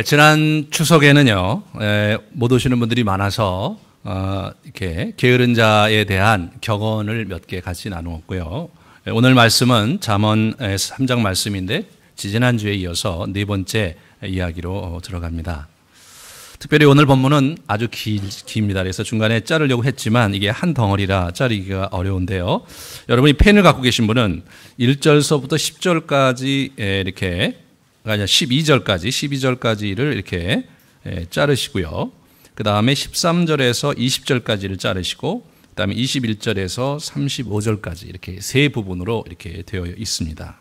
지난 추석에는요, 못 오시는 분들이 많아서 이렇게 게으른 자에 대한 격언을 몇 개 같이 나누었고요. 오늘 말씀은 잠언 3장 말씀인데 지지난주에 이어서 네 번째 이야기로 들어갑니다. 특별히 오늘 본문은 아주 깁니다. 그래서 중간에 자르려고 했지만 이게 한 덩어리라 자르기가 어려운데요. 여러분이 펜을 갖고 계신 분은 1절서부터 10절까지 이렇게, 아니 12절까지를 이렇게 자르시고요. 그 다음에 13절에서 20절까지를 자르시고, 그 다음에 21절에서 35절까지 이렇게 세 부분으로 이렇게 되어 있습니다.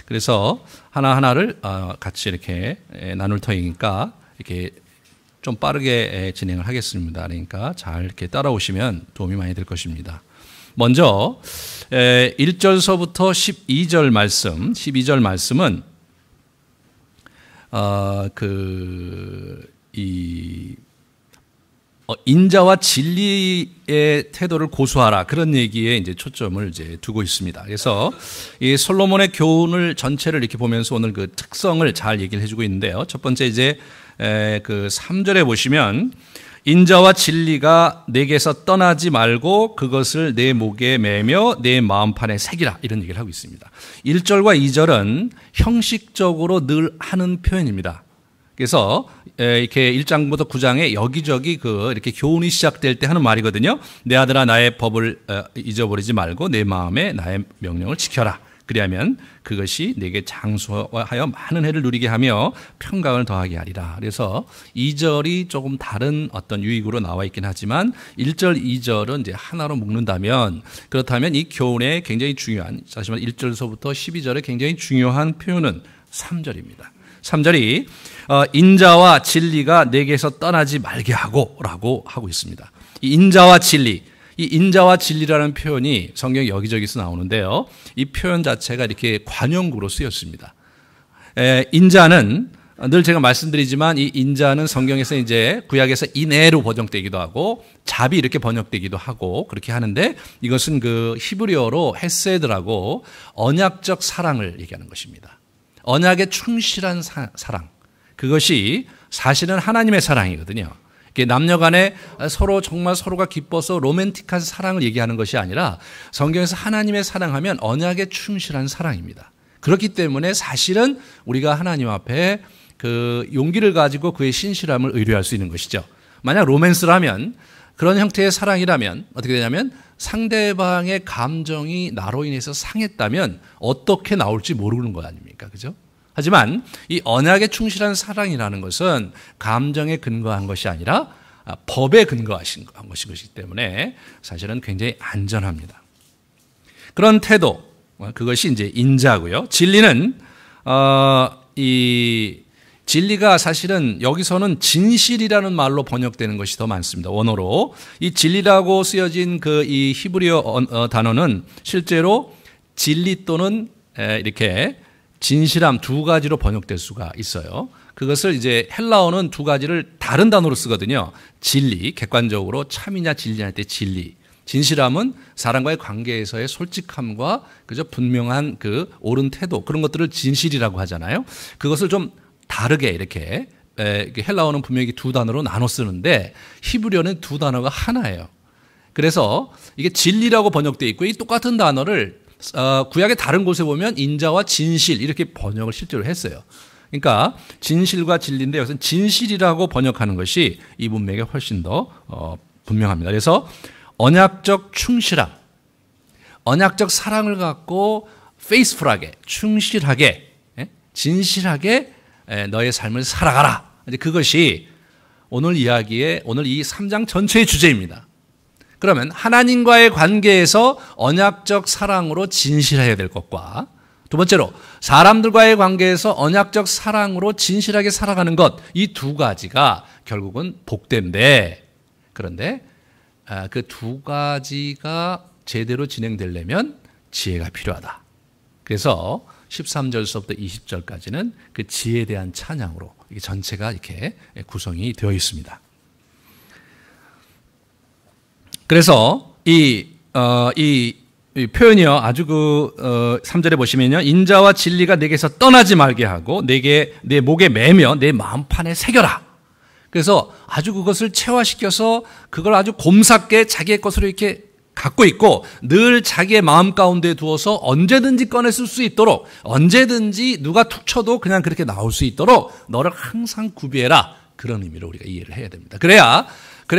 그래서 하나하나를 같이 이렇게 나눌 터이니까 이렇게 좀 빠르게 진행을 하겠습니다. 그러니까 잘 이렇게 따라오시면 도움이 많이 될 것입니다. 먼저 1절서부터 12절 말씀은 인자와 진리의 태도를 고수하라, 그런 얘기에 이제 초점을 이제 두고 있습니다. 그래서 이 솔로몬의 교훈을 전체를 이렇게 보면서 오늘 그 특성을 잘 얘기를 해주고 있는데요. 첫 번째 이제 그 3절에 보시면 인자와 진리가 내게서 떠나지 말고 그것을 내 목에 매며 내 마음판에 새기라, 이런 얘기를 하고 있습니다. 1절과 2절은 형식적으로 늘 하는 표현입니다. 그래서 이렇게 1장부터 9장에 여기저기 이렇게 교훈이 시작될 때 하는 말이거든요. 내 아들아 나의 법을 잊어버리지 말고 내 마음에 나의 명령을 지켜라. 그리하면 그것이 내게 장수하여 많은 해를 누리게 하며 평강을 더하게 하리라. 그래서 2절이 조금 다른 어떤 유익으로 나와 있긴 하지만 1절, 2절은 이제 하나로 묶는다면, 그렇다면 이 교훈에 굉장히 중요한, 사실 1절서부터 12절에 굉장히 중요한 표현은 3절입니다. 3절이 인자와 진리가 내게서 떠나지 말게 하고 라고 하고 있습니다. 이 인자와 진리, 이 인자와 진리라는 표현이 성경 여기저기서 나오는데요. 이 표현 자체가 이렇게 관용구로 쓰였습니다. 인자는 늘 제가 말씀드리지만 이 인자는 성경에서 이제 구약에서 인애로 번역되기도 하고 잡이 이렇게 번역되기도 하고 그렇게 하는데, 이것은 그 히브리어로 헤세드라고 언약적 사랑을 얘기하는 것입니다. 언약에 충실한 사랑, 그것이 사실은 하나님의 사랑이거든요. 남녀 간에 서로 정말 서로가 기뻐서 로맨틱한 사랑을 얘기하는 것이 아니라 성경에서 하나님의 사랑하면 언약에 충실한 사랑입니다. 그렇기 때문에 사실은 우리가 하나님 앞에 그 용기를 가지고 그의 신실함을 의뢰할 수 있는 것이죠. 만약 로맨스라면, 그런 형태의 사랑이라면 어떻게 되냐면 상대방의 감정이 나로 인해서 상했다면 어떻게 나올지 모르는 거 아닙니까? 그죠? 하지만 이 언약에 충실한 사랑이라는 것은 감정에 근거한 것이 아니라 법에 근거한 것이기 때문에 사실은 굉장히 안전합니다. 그런 태도, 그것이 이제 인자고요. 진리는 이 진리가 사실은 여기서는 진실이라는 말로 번역되는 것이 더 많습니다. 원어로 이 진리라고 쓰여진 이 히브리어 단어는 실제로 진리 또는 이렇게 진실함 두 가지로 번역될 수가 있어요. 그것을 이제 헬라어는 두 가지를 다른 단어로 쓰거든요. 진리, 객관적으로 참이냐 진리냐 때 진리. 진실함은 사람과의 관계에서의 솔직함과 그저 분명한 그 옳은 태도, 그런 것들을 진실이라고 하잖아요. 그것을 좀 다르게 이렇게 헬라어는 분명히 두 단어로 나눠 쓰는데 히브리어는 두 단어가 하나예요. 그래서 이게 진리라고 번역되어 있고, 이 똑같은 단어를 구약의 다른 곳에 보면 인자와 진실 이렇게 번역을 실제로 했어요. 그러니까 진실과 진리인데 여기서는 진실이라고 번역하는 것이 이 문맥에 훨씬 더 분명합니다. 그래서 언약적 충실함, 언약적 사랑을 갖고 페이스풀하게, 충실하게, 진실하게 너의 삶을 살아가라. 그것이 오늘 이야기의, 오늘 이 3장 전체의 주제입니다. 그러면 하나님과의 관계에서 언약적 사랑으로 진실해야 될 것과, 두 번째로 사람들과의 관계에서 언약적 사랑으로 진실하게 살아가는 것, 이 두 가지가 결국은 복된데, 그런데 그 두 가지가 제대로 진행되려면 지혜가 필요하다. 그래서 13절서부터 20절까지는 그 지혜에 대한 찬양으로 이게 전체가 이렇게 구성이 되어 있습니다. 그래서 이 이 표현이요. 아주 3절에 보시면요. 인자와 진리가 내게서 떠나지 말게 하고 내게 내 목에 매며 내 마음판에 새겨라. 그래서 아주 그것을 체화시켜서 그걸 아주 곰삭게 자기의 것으로 이렇게 갖고 있고 늘 자기의 마음 가운데 두어서 언제든지 꺼내 쓸 수 있도록 언제든지 누가 툭 쳐도 그냥 그렇게 나올 수 있도록 너를 항상 구비해라. 그런 의미로 우리가 이해를 해야 됩니다. 그래야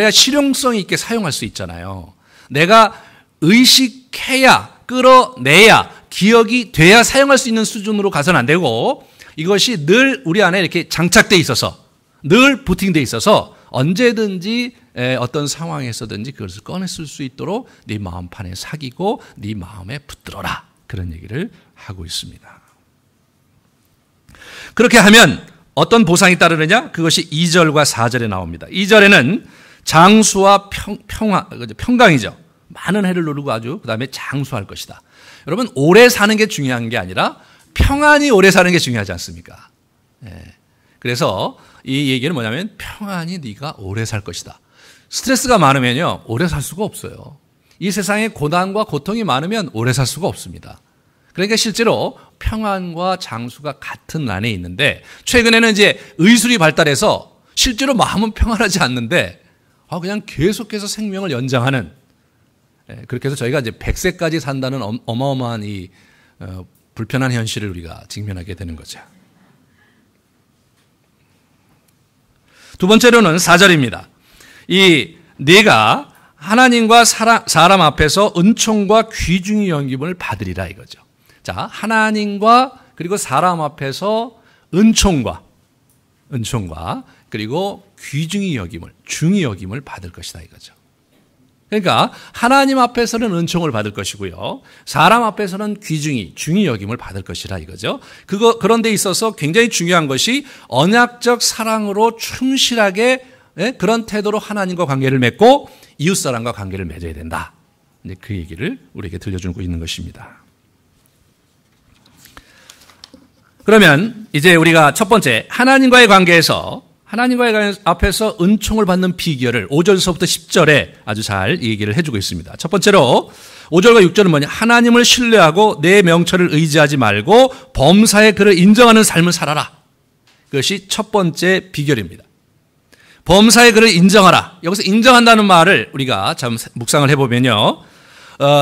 실용성 있게 사용할 수 있잖아요. 내가 의식해야 끌어내야 기억이 돼야 사용할 수 있는 수준으로 가서는 안 되고 이것이 늘 우리 안에 이렇게 장착돼 있어서 늘 부팅돼 있어서 언제든지 어떤 상황에서든지 그것을 꺼내 쓸 수 있도록 네 마음판에 사귀고 네 마음에 붙들어라. 그런 얘기를 하고 있습니다. 그렇게 하면 어떤 보상이 따르느냐? 그것이 2절과 4절에 나옵니다. 2절에는 장수와 평강이죠. 많은 해를 누르고 아주 그 다음에 장수할 것이다. 여러분 오래 사는 게 중요한 게 아니라 평안히 오래 사는 게 중요하지 않습니까? 그래서 이 얘기는 뭐냐면 평안히 네가 오래 살 것이다. 스트레스가 많으면요 오래 살 수가 없어요. 이 세상에 고난과 고통이 많으면 오래 살 수가 없습니다. 그러니까 실제로 평안과 장수가 같은 안에 있는데 최근에는 이제 의술이 발달해서 실제로 마음은 평안하지 않는데 그냥 계속해서 생명을 연장하는 그렇게 해서 저희가 이제 100세까지 산다는 어마어마한 이 불편한 현실을 우리가 직면하게 되는 거죠. 두 번째로는 4절입니다. 이 네가 하나님과 사람 앞에서 은총과 귀중히 여김을 받으리라 이거죠. 자, 하나님과 그리고 사람 앞에서 은총과 그리고 귀중히 여김을 중히 여김을 받을 것이다 이거죠. 그러니까 하나님 앞에서는 은총을 받을 것이고요. 사람 앞에서는 중히 여김을 받을 것이라 이거죠. 그런 데 있어서 굉장히 중요한 것이 언약적 사랑으로 충실하게 그런 태도로 하나님과 관계를 맺고 이웃사람과 관계를 맺어야 된다. 이제 그 얘기를 우리에게 들려주고 있는 것입니다. 그러면 이제 우리가 첫 번째 하나님과의 관계에서 하나님과의 앞에서 은총을 받는 비결을 5절서부터 10절에 아주 잘 얘기를 해주고 있습니다. 첫 번째로 5절과 6절은 뭐냐? 하나님을 신뢰하고 내 명철을 의지하지 말고 범사의 그를 인정하는 삶을 살아라. 그것이 첫 번째 비결입니다. 범사의 그를 인정하라. 여기서 인정한다는 말을 우리가 참 묵상을 해보면요.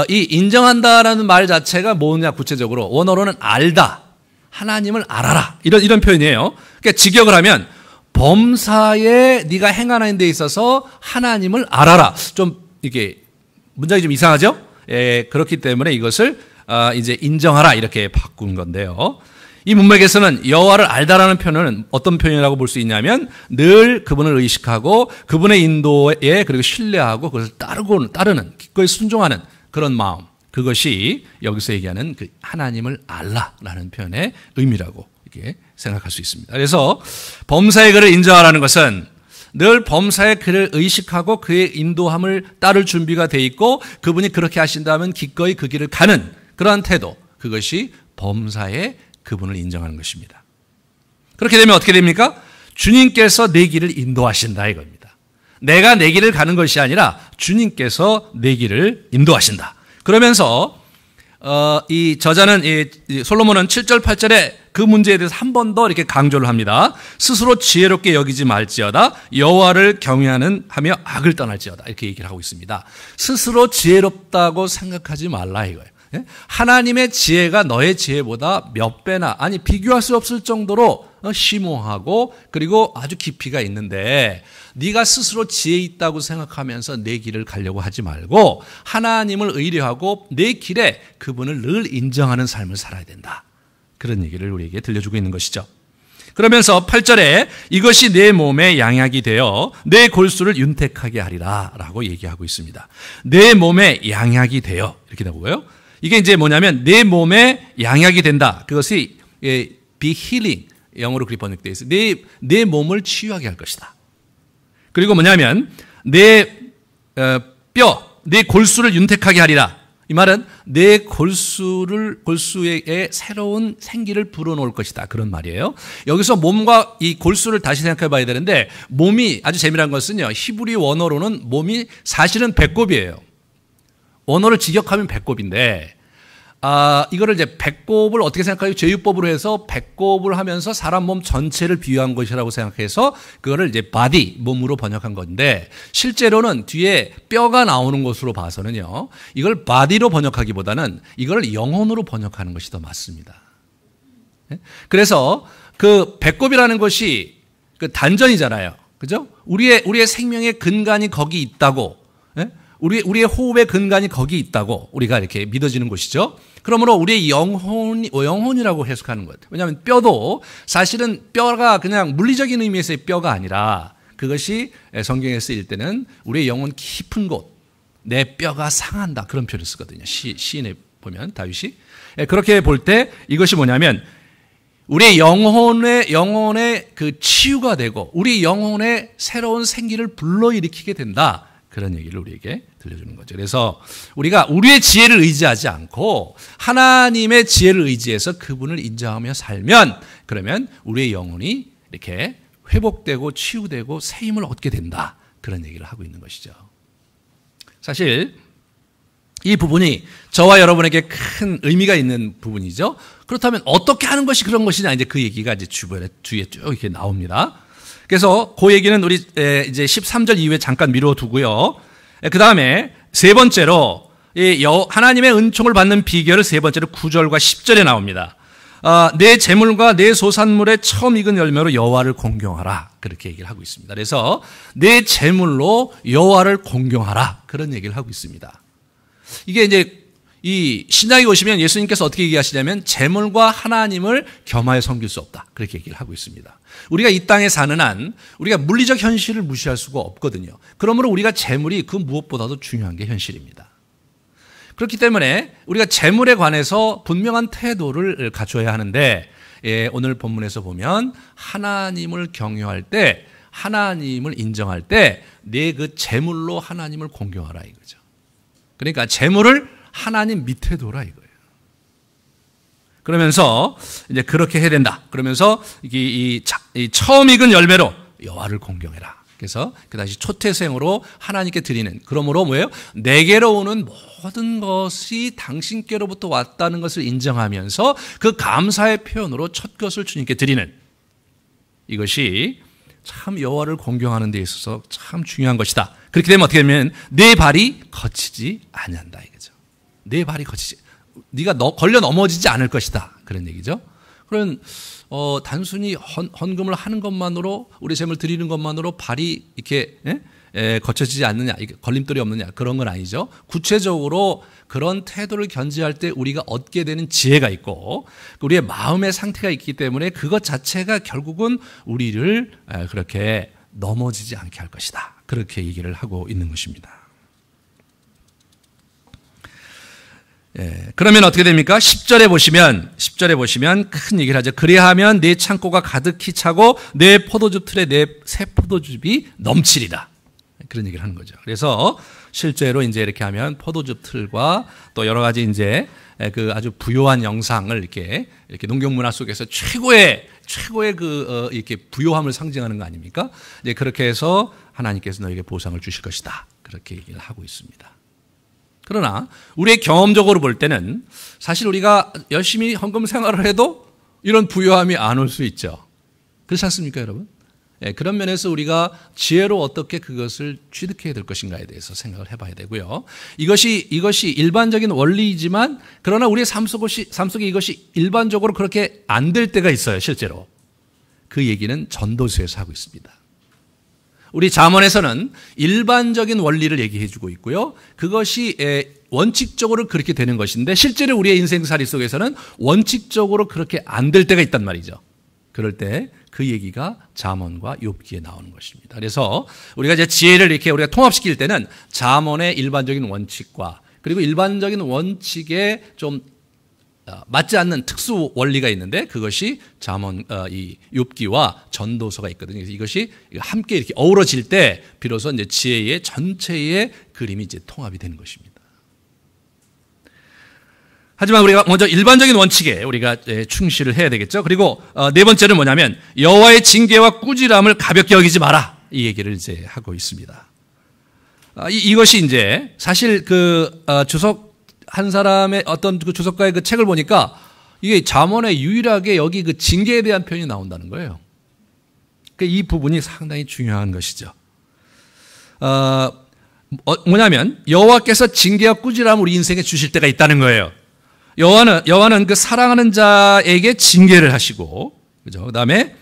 이 인정한다라는 말 자체가 뭐냐 구체적으로 원어로는 알다. 하나님을 알아라. 이런 표현이에요. 그러니까 직역을 하면 범사에 네가 행하는 데 있어서 하나님을 알아라. 좀 이게 문장이 좀 이상하죠? 그렇기 때문에 이것을 이제 인정하라 이렇게 바꾼 건데요. 이 문맥에서는 여호와를 알다라는 표현은 어떤 표현이라고 볼 수 있냐면 늘 그분을 의식하고 그분의 인도에 그리고 신뢰하고 그것을 따르는 기꺼이 순종하는 그런 마음. 그것이 여기서 얘기하는 그 하나님을 알라라는 표현의 의미라고 이렇게 생각할 수 있습니다. 그래서 범사의 그를 인정하라는 것은 늘 범사의 그를 의식하고 그의 인도함을 따를 준비가 돼 있고 그분이 그렇게 하신다면 기꺼이 그 길을 가는 그러한 태도, 그것이 범사의 그분을 인정하는 것입니다. 그렇게 되면 어떻게 됩니까? 주님께서 내 길을 인도하신다 이겁니다. 내가 내 길을 가는 것이 아니라 주님께서 내 길을 인도하신다. 그러면서 이 저자는 솔로몬은 7절 8절에 그 문제에 대해서 한 번 더 이렇게 강조를 합니다. 스스로 지혜롭게 여기지 말지어다 여호와를 경외하는 하며 악을 떠날지어다 이렇게 얘기를 하고 있습니다. 스스로 지혜롭다고 생각하지 말라 이거예요. 하나님의 지혜가 너의 지혜보다 몇 배나 아니 비교할 수 없을 정도로 심오하고 그리고 아주 깊이가 있는데 네가 스스로 지혜 있다고 생각하면서 내 길을 가려고 하지 말고 하나님을 의뢰하고 내 길에 그분을 늘 인정하는 삶을 살아야 된다. 그런 얘기를 우리에게 들려주고 있는 것이죠. 그러면서 8절에 이것이 내 몸의 양약이 되어 내 골수를 윤택하게 하리라 라고 얘기하고 있습니다. 내 몸의 양약이 되어 이렇게 나오고요. 이게 이제 뭐냐면 내 몸에 양약이 된다. 그것이 be healing 영어로 그렇게 번역되어 있어요. 내 몸을 치유하게 할 것이다. 그리고 뭐냐면 내 골수를 윤택하게 하리라. 이 말은 내 골수에 새로운 생기를 불어넣을 것이다. 그런 말이에요. 여기서 몸과 이 골수를 다시 생각해 봐야 되는데 몸이 아주 재미난 것은요. 히브리 원어로는 몸이 사실은 배꼽이에요. 언어를 직역하면 배꼽인데, 이거를 이제 배꼽을 어떻게 생각하요? 제휴법으로 해서 배꼽을 하면서 사람 몸 전체를 비유한 것이라고 생각해서 그거를 이제 바디, 몸으로 번역한 건데, 실제로는 뒤에 뼈가 나오는 것으로 봐서는요, 이걸 바디로 번역하기보다는 이걸 영혼으로 번역하는 것이 더 맞습니다. 그래서 그 배꼽이라는 것이 그 단전이잖아요. 그죠? 우리의 생명의 근간이 거기 있다고, 우리의 호흡의 근간이 거기 있다고 우리가 이렇게 믿어지는 것이죠. 그러므로 우리의 영혼이라고 해석하는 것. 왜냐하면 뼈도 사실은 뼈가 그냥 물리적인 의미에서의 뼈가 아니라 그것이 성경에 쓰일 때는 우리의 영혼 깊은 곳, 내 뼈가 상한다, 그런 표현을 쓰거든요. 시인에 보면 다윗이. 그렇게 볼 때 이것이 뭐냐면 우리의 영혼의 그 치유가 되고 우리 영혼의 새로운 생기를 불러일으키게 된다. 그런 얘기를 우리에게 들려주는 거죠. 그래서 우리가 우리의 지혜를 의지하지 않고 하나님의 지혜를 의지해서 그분을 인정하며 살면, 그러면 우리의 영혼이 이렇게 회복되고 치유되고 새 힘을 얻게 된다. 그런 얘기를 하고 있는 것이죠. 사실 이 부분이 저와 여러분에게 큰 의미가 있는 부분이죠. 그렇다면 어떻게 하는 것이 그런 것이냐, 이제 그 얘기가 이제 뒤에 쭉 이렇게 나옵니다. 그래서 그 얘기는 우리 이제 13절 이후에 잠깐 미뤄두고요. 그 다음에 세 번째로 하나님의 은총을 받는 비결을 세 번째로 9절과 10절에 나옵니다. 내 재물과 내 소산물의 처음 익은 열매로 여호와를 공경하라, 그렇게 얘기를 하고 있습니다. 그래서 내 재물로 여호와를 공경하라, 그런 얘기를 하고 있습니다. 이게 이제 이 신약에 오시면 예수님께서 어떻게 얘기하시냐면 재물과 하나님을 겸하여 섬길 수 없다, 그렇게 얘기를 하고 있습니다. 우리가 이 땅에 사는 한 우리가 물리적 현실을 무시할 수가 없거든요. 그러므로 우리가 재물이 그 무엇보다도 중요한 게 현실입니다. 그렇기 때문에 우리가 재물에 관해서 분명한 태도를 갖춰야 하는데, 오늘 본문에서 보면 하나님을 경외할 때, 하나님을 인정할 때 내 그 재물로 하나님을 공경하라 이거죠. 그러니까 재물을 하나님 밑에 둬라 이거예요. 그러면서 이제 그렇게 해야 된다. 그러면서 이 처음 익은 열매로 여호와를 공경해라. 그래서 그다시 초태생으로 하나님께 드리는, 그러므로 뭐예요? 내게로 오는 모든 것이 당신께로부터 왔다는 것을 인정하면서 그 감사의 표현으로 첫 것을 주님께 드리는, 이것이 참 여호와를 공경하는 데 있어서 참 중요한 것이다. 그렇게 되면 어떻게 되면 내 발이 거치지 아니한다 이거죠. 내 발이 거치지, 네가 걸려 넘어지지 않을 것이다, 그런 얘기죠. 그런 단순히 헌금을 하는 것만으로, 우리 재물 드리는 것만으로 발이 이렇게 거쳐지지 않느냐, 걸림돌이 없느냐, 그런 건 아니죠. 구체적으로 그런 태도를 견지할 때 우리가 얻게 되는 지혜가 있고 우리의 마음의 상태가 있기 때문에 그것 자체가 결국은 우리를 그렇게 넘어지지 않게 할 것이다, 그렇게 얘기를 하고 있는 것입니다. 그러면 어떻게 됩니까? 10절에 보시면 큰 얘기를 하죠. 그리하면 내 창고가 가득히 차고 내 포도즙 틀에 내 새 포도즙이 넘치리라, 그런 얘기를 하는 거죠. 그래서 실제로 이제 이렇게 하면 포도즙 틀과 또 여러 가지 이제 그 아주 부요한 영상을 이렇게 농경 문화 속에서 최고의 이렇게 부요함을 상징하는 거 아닙니까? 이제 그렇게 해서 하나님께서 너에게 보상을 주실 것이다, 그렇게 얘기를 하고 있습니다. 그러나 우리의 경험적으로 볼 때는 사실 우리가 열심히 헌금 생활을 해도 이런 부요함이 안 올 수 있죠. 그렇지 않습니까, 여러분? 그런 면에서 우리가 지혜로 어떻게 그것을 취득해야 될 것인가에 대해서 생각을 해봐야 되고요. 이것이 일반적인 원리이지만 그러나 우리의 삶 속에 이것이 일반적으로 그렇게 안 될 때가 있어요, 실제로. 그 얘기는 전도서에서 하고 있습니다. 우리 잠언에서는 일반적인 원리를 얘기해 주고 있고요. 그것이 원칙적으로 그렇게 되는 것인데 실제로 우리의 인생살이 속에서는 원칙적으로 그렇게 안 될 때가 있단 말이죠. 그럴 때 그 얘기가 잠언과 욥기에 나오는 것입니다. 그래서 우리가 이제 지혜를 이렇게 우리가 통합시킬 때는 잠언의 일반적인 원칙과 그리고 일반적인 원칙에 좀 맞지 않는 특수 원리가 있는데 그것이 잠언, 이 욥기와 전도서가 있거든요. 그래서 이것이 함께 이렇게 어우러질 때 비로소 이제 지혜의 전체의 그림이 이제 통합이 되는 것입니다. 하지만 우리가 먼저 일반적인 원칙에 우리가 충실을 해야 되겠죠. 그리고 네 번째는 뭐냐면 여호와의 징계와 꾸지람을 가볍게 여기지 마라, 이 얘기를 이제 하고 있습니다. 이것이 이제 사실 주석 한 사람의 어떤 그 주석가의 그 책을 보니까 이게 잠언에 유일하게 여기 그 징계에 대한 표현이 나온다는 거예요. 이 부분이 상당히 중요한 것이죠. 뭐냐면 여호와께서 징계와 꾸지람을 우리 인생에 주실 때가 있다는 거예요. 여호와는 그 사랑하는 자에게 징계를 하시고, 그죠? 그다음에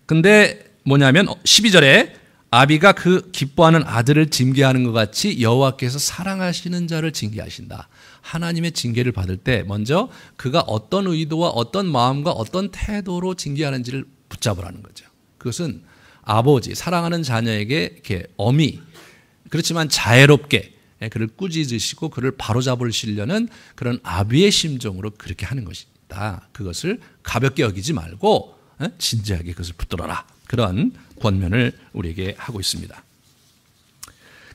근데 뭐냐면 12절에 아비가 그 기뻐하는 아들을 징계하는 것 같이 여호와께서 사랑하시는 자를 징계하신다. 하나님의 징계를 받을 때 먼저 그가 어떤 의도와 어떤 마음과 어떤 태도로 징계하는지를 붙잡으라는 거죠. 그것은 아버지, 사랑하는 자녀에게 이렇게 엄히 그렇지만 자애롭게 그를 꾸짖으시고 그를 바로잡으시려는 그런 아비의 심정으로 그렇게 하는 것이다. 그것을 가볍게 여기지 말고 진지하게 그것을 붙들어라. 그런 권면을 우리에게 하고 있습니다.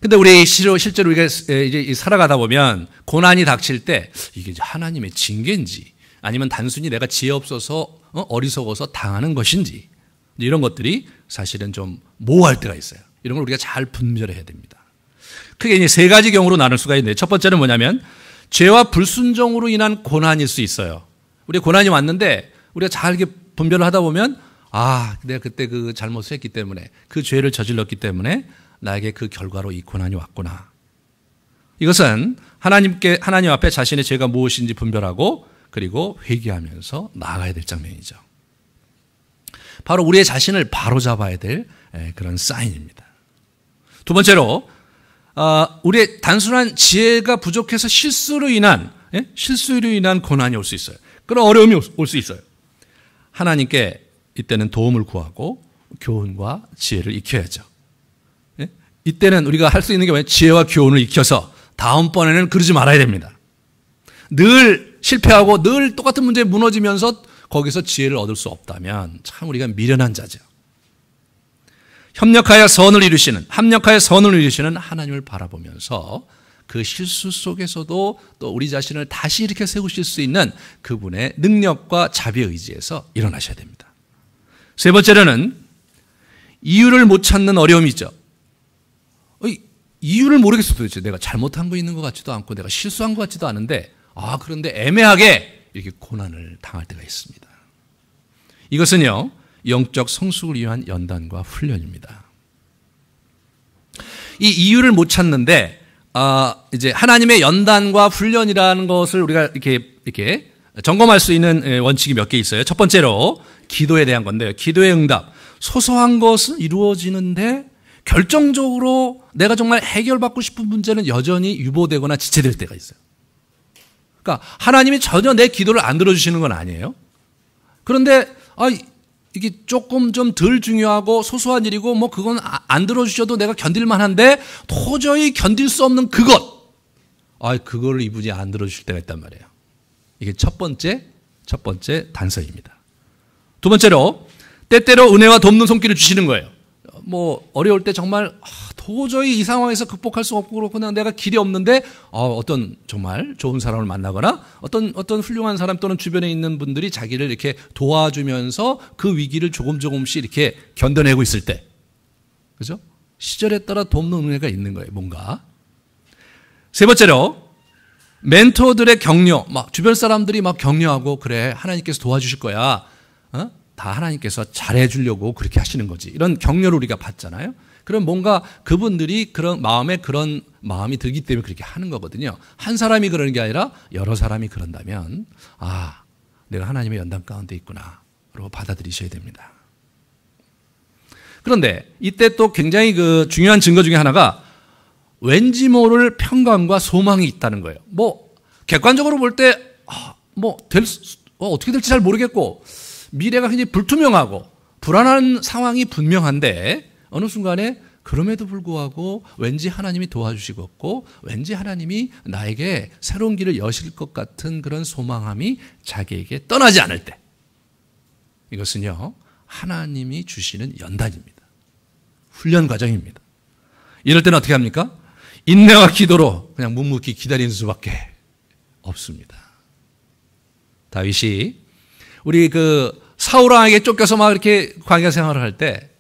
근데 우리 실제로 우리가 이제 살아가다 보면 고난이 닥칠 때 이게 하나님의 징계인지 아니면 단순히 내가 지혜 없어서 어리석어서 당하는 것인지 이런 것들이 사실은 좀 모호할 때가 있어요. 이런 걸 우리가 잘 분별해야 됩니다. 크게 이제 세 가지 경우로 나눌 수가 있는데 첫 번째는 뭐냐면 죄와 불순종으로 인한 고난일 수 있어요. 우리 고난이 왔는데 우리가 잘 이렇게 분별을 하다 보면 내가 그때 그 잘못을 했기 때문에 그 죄를 저질렀기 때문에 나에게 그 결과로 이 고난이 왔구나. 이것은 하나님 앞에 자신의 죄가 무엇인지 분별하고 그리고 회개하면서 나아가야 될 장면이죠. 바로 우리의 자신을 바로잡아야 될 그런 사인입니다. 두 번째로 우리의 단순한 지혜가 부족해서 실수로 인한 고난이 올 수 있어요. 그런 어려움이 올 수 있어요. 하나님께 이때는 도움을 구하고 교훈과 지혜를 익혀야죠. 이때는 우리가 할 수 있는 게 뭐냐면 지혜와 교훈을 익혀서 다음번에는 그러지 말아야 됩니다. 늘 실패하고 늘 똑같은 문제에 무너지면서 거기서 지혜를 얻을 수 없다면 참 우리가 미련한 자죠. 합력하여 선을 이루시는 하나님을 바라보면서 그 실수 속에서도 또 우리 자신을 다시 이렇게 세우실 수 있는 그분의 능력과 자비의 의지에서 일어나셔야 됩니다. 세 번째로는 이유를 못 찾는 어려움이죠. 이유를 모르겠어. 도대체 내가 잘못한 거 있는 것 같지도 않고 내가 실수한 것 같지도 않은데 그런데 애매하게 이렇게 고난을 당할 때가 있습니다. 이것은요 영적 성숙을 위한 연단과 훈련입니다. 이 이유를 못 찾는데 이제 하나님의 연단과 훈련이라는 것을 우리가 이렇게 점검할 수 있는 원칙이 몇 개 있어요. 첫 번째로 기도에 대한 건데요. 기도의 응답. 소소한 것은 이루어지는데 결정적으로 내가 정말 해결받고 싶은 문제는 여전히 유보되거나 지체될 때가 있어요. 그러니까 하나님이 전혀 내 기도를 안 들어주시는 건 아니에요. 그런데 이게 조금 좀 덜 중요하고 소소한 일이고 그건 안 들어주셔도 내가 견딜만 한데 도저히 견딜 수 없는 그걸 이분이 안 들어주실 때가 있단 말이에요. 이게 첫 번째 단서입니다. 두 번째로 때때로 은혜와 돕는 손길을 주시는 거예요. 어려울 때 정말 도저히 이 상황에서 극복할 수 없고 그냥 내가 길이 없는데 어떤 정말 좋은 사람을 만나거나 어떤 훌륭한 사람 또는 주변에 있는 분들이 자기를 이렇게 도와주면서 그 위기를 조금씩 이렇게 견뎌내고 있을 때, 그죠? 시절에 따라 돕는 은혜가 있는 거예요, 뭔가. 세 번째로 멘토들의 격려, 주변 사람들이 격려하고 그래 하나님께서 도와주실 거야. 다 하나님께서 잘해주려고 그렇게 하시는 거지. 이런 격려를 우리가 받잖아요. 그럼 뭔가 그분들이 그런 마음이 들기 때문에 그렇게 하는 거거든요. 한 사람이 그러는 게 아니라 여러 사람이 그런다면 내가 하나님의 연단 가운데 있구나 라고 받아들이셔야 됩니다. 그런데 이때 또 굉장히 중요한 증거 중에 하나가 왠지 모를 평강과 소망이 있다는 거예요. 객관적으로 볼 때 어떻게 될지 잘 모르겠고 미래가 굉장히 불투명하고 불안한 상황이 분명한데 어느 순간에 그럼에도 불구하고 왠지 하나님이 도와주시겠고 왠지 하나님이 나에게 새로운 길을 여실 것 같은 그런 소망함이 자기에게 떠나지 않을 때 이것은요 하나님이 주시는 연단입니다. 훈련 과정입니다. 이럴 때는 어떻게 합니까? 인내와 기도로 그냥 묵묵히 기다리는 수밖에 없습니다. 다윗이 우리 사울 왕에게 쫓겨서 이렇게 광야 생활을 할 때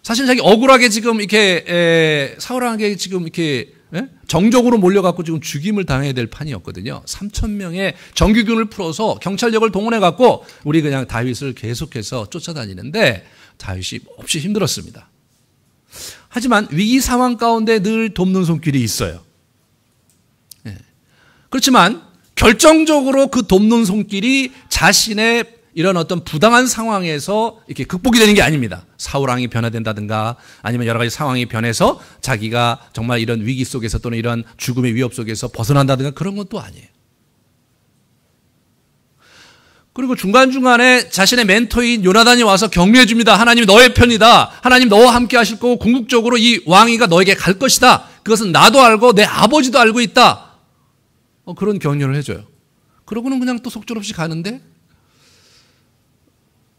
사실 자기 억울하게 지금 이렇게 사울왕에게 지금 이렇게 정적으로 몰려갖고 지금 죽임을 당해야 될 판이었거든요. 3,000명의 정규군을 풀어서 경찰력을 동원해갖고 우리 그냥 다윗을 계속해서 쫓아다니는데 다윗이 몹시 힘들었습니다. 하지만 위기 상황 가운데 늘 돕는 손길이 있어요. 그렇지만 결정적으로 그 돕는 손길이 자신의 이런 어떤 부당한 상황에서 이렇게 극복이 되는 게 아닙니다. 사울왕이 변화된다든가 아니면 여러 가지 상황이 변해서 자기가 정말 이런 위기 속에서 또는 이런 죽음의 위협 속에서 벗어난다든가 그런 것도 아니에요. 그리고 중간중간에 자신의 멘토인 요나단이 와서 격려해 줍니다. 하나님 너의 편이다. 하나님 너와 함께 하실 거고 궁극적으로 이 왕위가 너에게 갈 것이다. 그것은 나도 알고 내 아버지도 알고 있다. 그런 격려를 해줘요. 그러고는 그냥 또 속절없이 가는데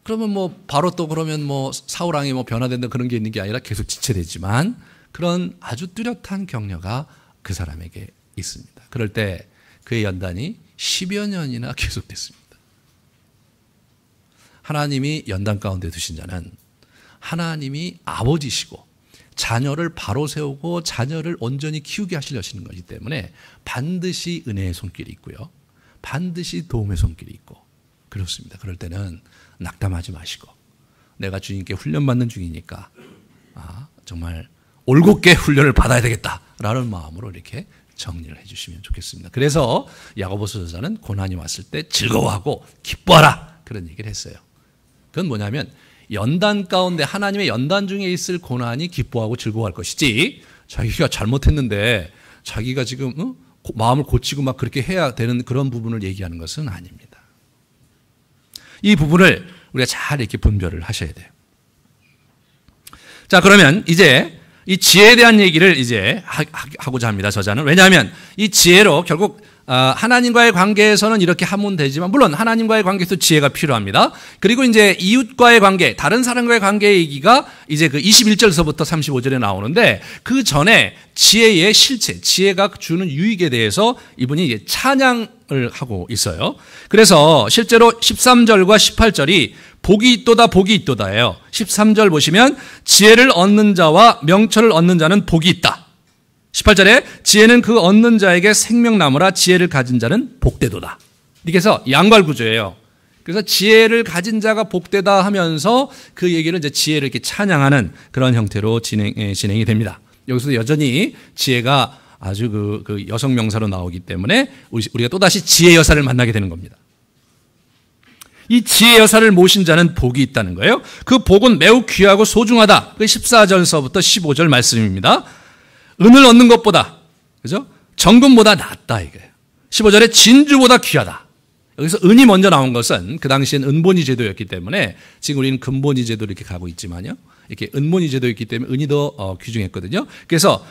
그러면 뭐 바로 또 그러면 뭐 사울왕이 뭐 변화된다 그런 게 있는 게 아니라 계속 지체되지만 그런 아주 뚜렷한 격려가 그 사람에게 있습니다. 그럴 때 그의 연단이 10여 년이나 계속됐습니다. 하나님이 연단 가운데 두신 자는 하나님이 아버지시고 자녀를 바로 세우고 자녀를 온전히 키우게 하시려시는 것이기 때문에 반드시 은혜의 손길이 있고요. 반드시 도움의 손길이 있고 그렇습니다. 그럴 때는 낙담하지 마시고 내가 주님께 훈련받는 중이니까 정말 올곧게 훈련을 받아야 되겠다라는 마음으로 이렇게 정리를 해주시면 좋겠습니다. 그래서 야고보서 저자는 고난이 왔을 때 즐거워하고 기뻐하라 그런 얘기를 했어요. 그건 뭐냐면 연단 가운데 하나님의 연단 중에 있을 고난이 기뻐하고 즐거워할 것이지 자기가 잘못했는데 자기가 지금 마음을 고치고 막 그렇게 해야 되는 그런 부분을 얘기하는 것은 아닙니다. 이 부분을 우리가 잘 이렇게 분별을 하셔야 돼요. 자, 그러면 이제 이 지혜에 대한 얘기를 이제 하고자 합니다. 저자는. 왜냐하면 이 지혜로 결국 하나님과의 관계에서는 이렇게 하면 되지만 물론 하나님과의 관계에서 지혜가 필요합니다. 그리고 이제 이웃과의 관계, 다른 사람과의 관계 얘기가 이제 그 21절서부터 35절에 나오는데 그 전에 지혜의 실체, 지혜가 주는 유익에 대해서 이분이 이제 찬양을 하고 있어요. 그래서 실제로 13절과 18절이 복이 있도다 복이 있도다예요. 13절 보시면 지혜를 얻는 자와 명철을 얻는 자는 복이 있다. 18절에 지혜는 그 얻는 자에게 생명나무라 지혜를 가진 자는 복되도다. 이렇게 해서 양괄구조예요. 그래서 지혜를 가진 자가 복되다 하면서 그 얘기를 이제 지혜를 이렇게 찬양하는 그런 형태로 진행이 됩니다. 여기서 여전히 지혜가 아주 그 여성 명사로 나오기 때문에 우리가 또다시 지혜 여사를 만나게 되는 겁니다. 이 지혜 여사를 모신 자는 복이 있다는 거예요. 그 복은 매우 귀하고 소중하다. 그 14절서부터 15절 말씀입니다. 은을 얻는 것보다, 그죠? 정금보다 낫다, 이거예요. 15절에 진주보다 귀하다. 여기서 은이 먼저 나온 것은 그 당시엔 은본위 제도였기 때문에 지금 우리는 금본위 제도로 이렇게 가고 있지만요. 이렇게 은본위 제도였기 때문에 은이 더 귀중했거든요. 그래서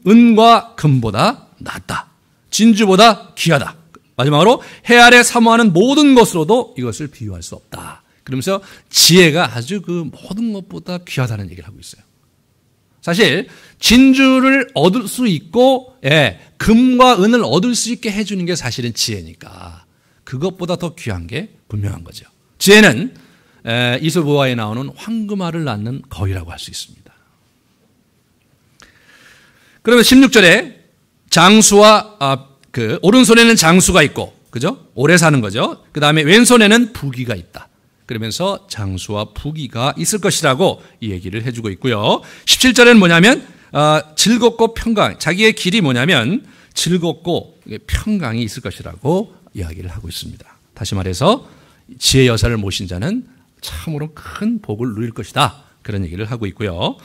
은과 금보다 낫다. 진주보다 귀하다. 마지막으로 해 아래 사모하는 모든 것으로도 이것을 비유할 수 없다. 그러면서 지혜가 아주 그 모든 것보다 귀하다는 얘기를 하고 있어요. 사실 진주를 얻을 수 있고 금과 은을 얻을 수 있게 해주는 게 사실은 지혜니까 그것보다 더 귀한 게 분명한 거죠. 지혜는 이솝우화에 나오는 황금알을 낳는 거위라고 할 수 있습니다. 그러면 16절에 장수와 그 오른손에는 장수가 있고, 그죠? 오래 사는 거죠. 그 다음에 왼손에는 부귀가 있다. 그러면서 장수와 부귀가 있을 것이라고 이 얘기를 해주고 있고요. 17절에는 뭐냐면 즐겁고 평강, 자기의 길이 뭐냐면 즐겁고 평강이 있을 것이라고 이야기를 하고 있습니다. 다시 말해서 지혜 여사를 모신 자는 참으로 큰 복을 누릴 것이다. 그런 얘기를 하고 있고요.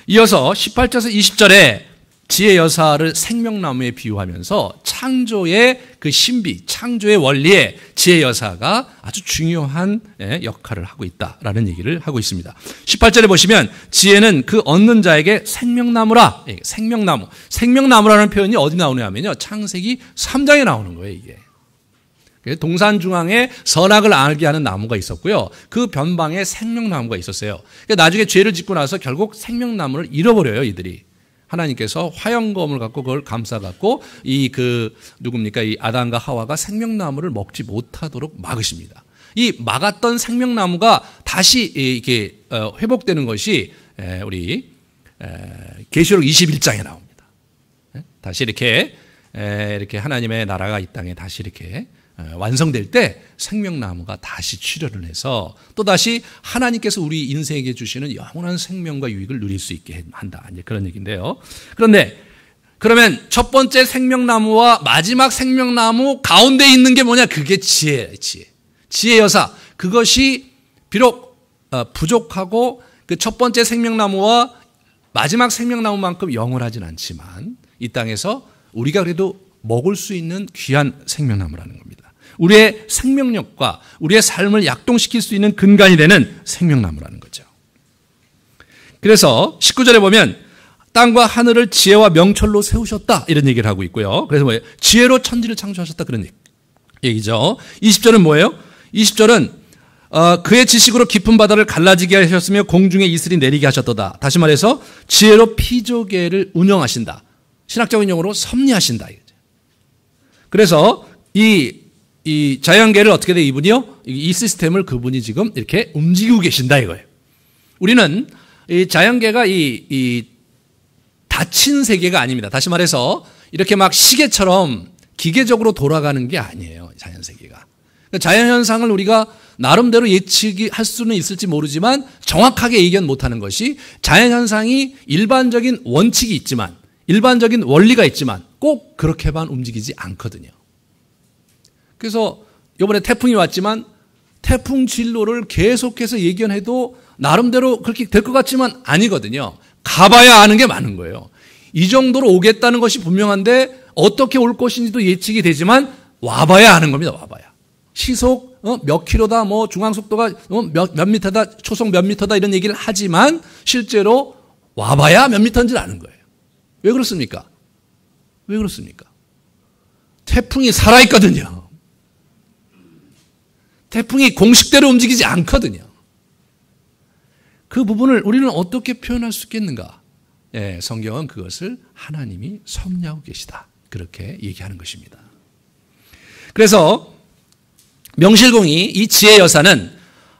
이어서 18절에서 20절에 지혜 여사를 생명나무에 비유하면서 창조의 그 신비, 창조의 원리에 지혜 여사가 아주 중요한 역할을 하고 있다라는 얘기를 하고 있습니다. 18절에 보시면 지혜는 그 얻는 자에게 생명나무라. 생명나무. 생명나무라는 표현이 어디 나오냐면요. 창세기 3장에 나오는 거예요, 이게. 동산 중앙에 선악을 알게 하는 나무가 있었고요. 그 변방에 생명나무가 있었어요. 나중에 죄를 짓고 나서 결국 생명나무를 잃어버려요, 이들이. 하나님께서 화영검을 갖고 그걸 감싸갖고 이 아담과 하와가 생명나무를 먹지 못하도록 막으십니다. 이 막았던 생명나무가 다시 이렇게 회복되는 것이 우리 계시록 21장에 나옵니다. 다시 이렇게 하나님의 나라가 이 땅에 다시 이렇게 완성될 때 생명나무가 다시 출현을 해서 또다시 하나님께서 우리 인생에게 주시는 영원한 생명과 유익을 누릴 수 있게 한다. 이제 그런 얘기인데요. 그런데 그러면 첫 번째 생명나무와 마지막 생명나무 가운데 있는 게 뭐냐? 그게 지혜예요. 지혜 여사. 그것이 비록 부족하고 그 첫 번째 생명나무와 마지막 생명나무만큼 영원하진 않지만 이 땅에서 우리가 그래도 먹을 수 있는 귀한 생명나무라는 겁니다. 우리의 생명력과 우리의 삶을 약동시킬 수 있는 근간이 되는 생명나무라는 거죠. 그래서 19절에 보면 땅과 하늘을 지혜와 명철로 세우셨다 이런 얘기를 하고 있고요. 그래서 뭐예요? 지혜로 천지를 창조하셨다 그런 얘기죠. 20절은 뭐예요? 20절은 그의 지식으로 깊은 바다를 갈라지게 하셨으며 공중에 이슬이 내리게 하셨도다. 다시 말해서 지혜로 피조계를 운영하신다. 신학적인 용어로 섭리하신다. 그래서 이 자연계를 어떻게 돼 이분이요? 이 시스템을 그분이 지금 이렇게 움직이고 계신다 이거예요. 우리는 이 자연계가 이 닫힌 세계가 아닙니다. 다시 말해서 이렇게 막 시계처럼 기계적으로 돌아가는 게 아니에요. 자연 세계가. 자연 현상을 우리가 나름대로 예측할 수는 있을지 모르지만 정확하게 예견 못하는 것이 자연 현상이 일반적인 원칙이 있지만 일반적인 원리가 있지만 꼭 그렇게만 움직이지 않거든요. 그래서 이번에 태풍이 왔지만 태풍 진로를 계속해서 예견해도 나름대로 그렇게 될 것 같지만 아니거든요. 가봐야 아는 게 많은 거예요. 이 정도로 오겠다는 것이 분명한데 어떻게 올 것인지도 예측이 되지만 와봐야 아는 겁니다. 와봐야. 시속 몇 킬로다, 뭐 중앙속도가 몇 미터다, 초속 몇 미터다 이런 얘기를 하지만 실제로 와봐야 몇 미터인지 아는 거예요. 왜 그렇습니까? 왜 그렇습니까? 태풍이 살아있거든요. 태풍이 공식대로 움직이지 않거든요. 그 부분을 우리는 어떻게 표현할 수 있겠는가? 예, 성경은 그것을 하나님이 섭리하고 계시다. 그렇게 얘기하는 것입니다. 그래서 명실공히 이 지혜 여사는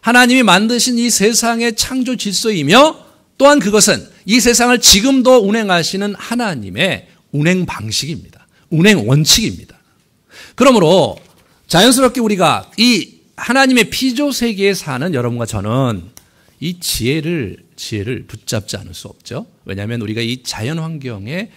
하나님이 만드신 이 세상의 창조 질서이며 또한 그것은 이 세상을 지금도 운행하시는 하나님의 운행 방식입니다. 운행 원칙입니다. 그러므로 자연스럽게 우리가 이 하나님의 피조 세계에 사는 여러분과 저는 이 지혜를 붙잡지 않을 수 없죠. 왜냐하면 우리가 이 자연 환경에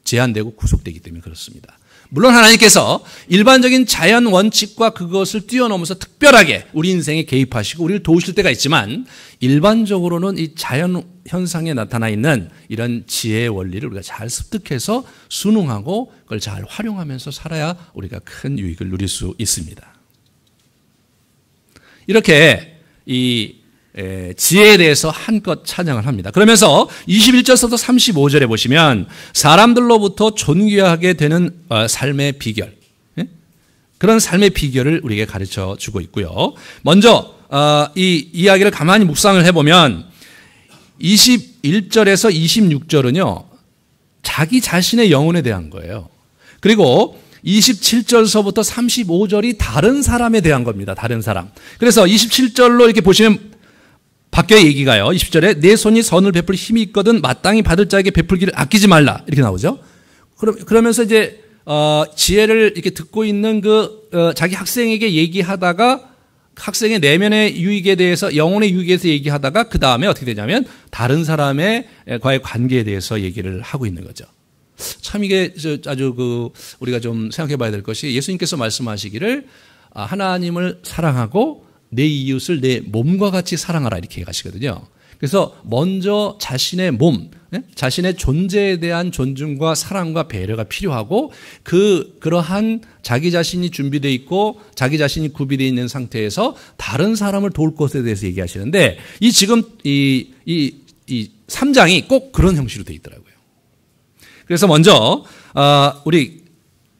제한되고 구속되기 때문에 그렇습니다. 물론 하나님께서 일반적인 자연 원칙과 그것을 뛰어넘어서 특별하게 우리 인생에 개입하시고 우리를 도우실 때가 있지만 일반적으로는 이 자연 현상에 나타나 있는 이런 지혜의 원리를 우리가 잘 습득해서 순응하고 그걸 잘 활용하면서 살아야 우리가 큰 유익을 누릴 수 있습니다. 이렇게 이 지혜에 대해서 한껏 찬양을 합니다. 그러면서 21절부터 35절에 보시면 사람들로부터 존귀하게 되는 삶의 비결, 그런 삶의 비결을 우리에게 가르쳐 주고 있고요. 먼저 이 이야기를 가만히 묵상을 해보면 21절에서 26절은요 자기 자신의 영혼에 대한 거예요. 그리고 27절서부터 35절이 다른 사람에 대한 겁니다. 다른 사람. 그래서 27절로 이렇게 보시면 바뀌어의 얘기가요. 20절에 내 손이 선을 베풀 힘이 있거든 마땅히 받을 자에게 베풀기를 아끼지 말라 이렇게 나오죠. 그러면서 이제 지혜를 이렇게 듣고 있는 자기 학생에게 얘기하다가 학생의 내면의 유익에 대해서 영혼의 유익에 대해서 얘기하다가 그 다음에 어떻게 되냐면 다른 사람과의 관계에 대해서 얘기를 하고 있는 거죠. 참 이게 아주 우리가 좀 생각해봐야 될 것이 예수님께서 말씀하시기를 하나님을 사랑하고 내 이웃을 내 몸과 같이 사랑하라 이렇게 가시거든요. 그래서 먼저 자신의 몸, 자신의 존재에 대한 존중과 사랑과 배려가 필요하고 그러한 자기 자신이 준비되어 있고 자기 자신이 구비되어 있는 상태에서 다른 사람을 도울 것에 대해서 얘기하시는데 지금 이 3장이 꼭 그런 형식으로 되어 있더라고요. 그래서 먼저 우리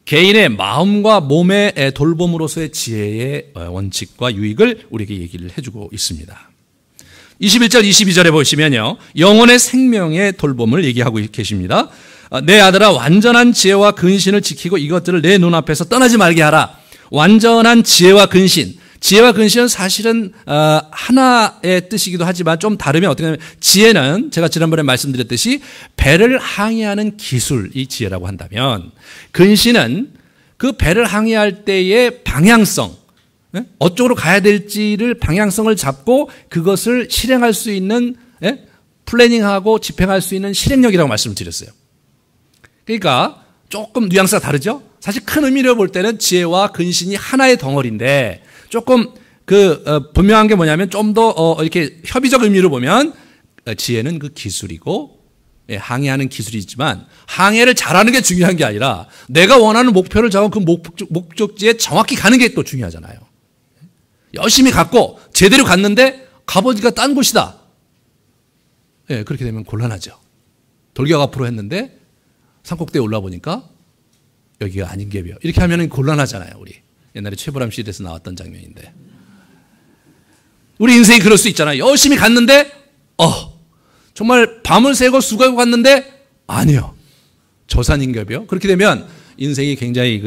개인의 마음과 몸의 돌봄으로서의 지혜의 원칙과 유익을 우리에게 얘기를 해주고 있습니다. 21절 22절에 보시면요 영혼의 생명의 돌봄을 얘기하고 계십니다. 내 아들아 완전한 지혜와 근신을 지키고 이것들을 내 눈앞에서 떠나지 말게 하라. 완전한 지혜와 근신, 지혜와 근신은 사실은 하나의 뜻이기도 하지만 좀 다르면 어떻게 하냐면 지혜는 제가 지난번에 말씀드렸듯이 배를 항해하는 기술이 지혜라고 한다면 근신은 그 배를 항해할 때의 방향성, 어쪽으로 가야 될지를 방향성을 잡고 그것을 실행할 수 있는 플래닝하고 집행할 수 있는 실행력이라고 말씀을 드렸어요. 그러니까 조금 뉘앙스가 다르죠? 사실 큰 의미로 볼 때는 지혜와 근신이 하나의 덩어리인데 조금 분명한 게 뭐냐면 좀 더 이렇게 협의적 의미로 보면 지혜는 그 기술이고 항해하는 기술이 있지만 항해를 잘하는 게 중요한 게 아니라 내가 원하는 목표를 잡은 그 목적지에 정확히 가는 게 또 중요하잖아요. 열심히 갔고 제대로 갔는데 가보니까 딴 곳이다. 그렇게 되면 곤란하죠. 돌격 앞으로 했는데 산꼭대에 올라보니까 여기가 아닌 게 이렇게 하면 곤란하잖아요. 우리 옛날에 최보람 시리즈에서 나왔던 장면인데 우리 인생이 그럴 수 있잖아요. 열심히 갔는데 정말 밤을 새고 수고하고 갔는데 아니요. 저산인ገብ이요. 그렇게 되면 인생이 굉장히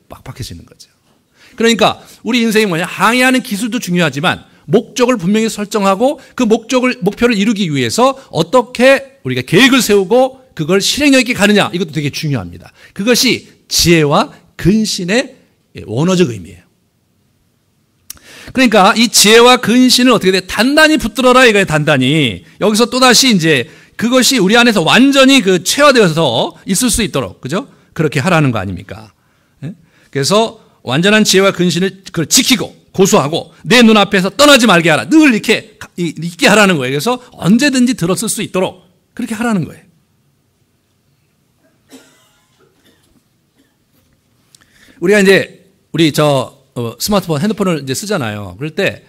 빡빡해지는 거죠. 그러니까 우리 인생이 뭐냐? 항해하는 기술도 중요하지만 목적을 분명히 설정하고 그 목표를 이루기 위해서 어떻게 우리가 계획을 세우고 그걸 실행력 있게 가느냐 이것도 되게 중요합니다. 그것이 지혜와 근신의 원어적 의미예요. 그러니까 이 지혜와 근신은 어떻게 돼? 단단히 붙들어라 이거예요. 단단히. 여기서 또다시 이제 그것이 우리 안에서 완전히 체화되어서 있을 수 있도록 그죠? 그렇게 하라는 거 아닙니까? 그래서 완전한 지혜와 근신을 그걸 지키고 고수하고 내 눈앞에서 떠나지 말게 하라. 늘 이렇게 있게 하라는 거예요. 그래서 언제든지 들었을 수 있도록 그렇게 하라는 거예요. 우리가 이제 스마트폰, 핸드폰을 이제 쓰잖아요. 그럴 때